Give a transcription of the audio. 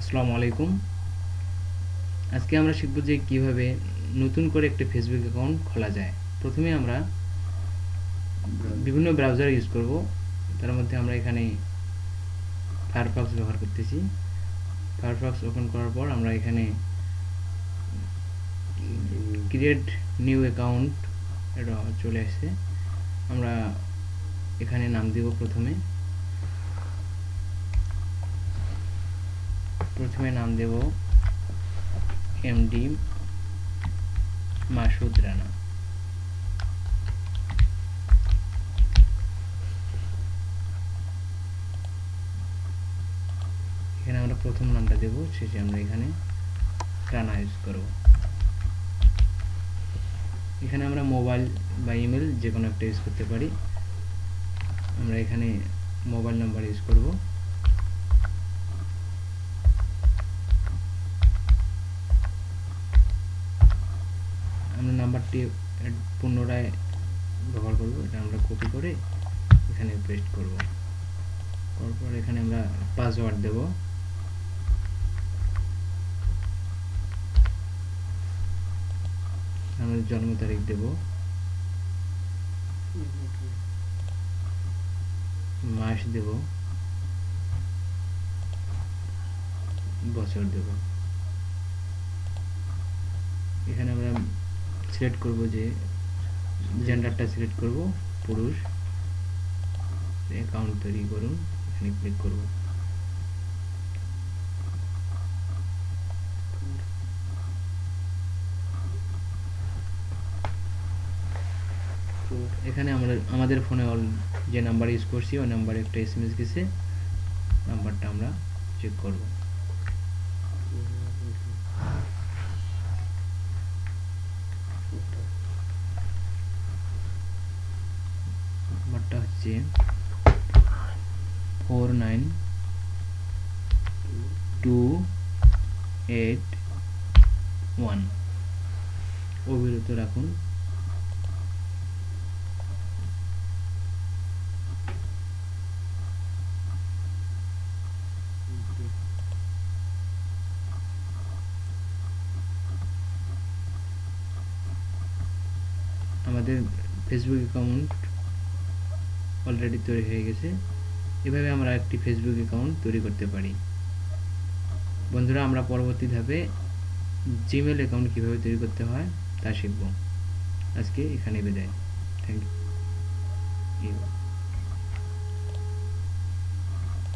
আসসালামু আলাইকুম। আজকে আমরা শিখব যে কিভাবে নতুন করে একটা ফেসবুক অ্যাকাউন্ট খোলা যায়। প্রথমে আমরা বিভিন্ন ব্রাউজার ইউজ করব। তার মধ্যে আমরা এখানে ফায়ারফক্স ব্যবহার করতেছি। ফায়ারফক্স ওপেন করার পর আমরা এখানে ক্রিয়েট নিউ অ্যাকাউন্ট এটা চলে আসছে। আমরা এখানে নাম দেব। প্রথমে নাম দেব এমডি মাসুদ রানা। এখানে আমরা প্রথম নামটা দেব, শেষে আমরা এখানে রানা ইউজ করব। এখানে আমরা মোবাইল বা ইমেল যে কোনো একটা ইউজ করতে পারি। আমরা এখানে মোবাইল নাম্বার ইউজ করব। আমরা নাম্বারটি পুনরায় ব্যবহার করব। এটা আমরা কপি করে এখানে পেস্ট করব। তারপর এখানে আমরা পাসওয়ার্ড দেব। আমাদের জন্ম তারিখ দেব, মাস দেব, বছর দেব। এখানে আমরা সিলেক্ট করব যে জেন্ডারটা সিলেক্ট করব পুরুষ। অ্যাকাউন্ট তৈরি করুন, এখানে ক্লিক করব। এখানে আমরা আমাদের ফোনে যে নাম্বার ইউজ করছি ওই নাম্বারে একটা এসএমএস গেছে, নাম্বারটা আমরা চেক করব। নাম্বারটা হচ্ছে 49281। অবিরত রাখুন। আমাদের ফেসবুক অ্যাকাউন্ট অলরেডি তৈরি হয়ে গেছে। এভাবে আমরা একটি ফেসবুক অ্যাকাউন্ট তৈরি করতে পারি। বন্ধুরা, আমরা পরবর্তী ধাপে জিমেল অ্যাকাউন্ট কীভাবে তৈরি করতে হয় তা শিখব। আজকে এখানে বিদায়। Thank you.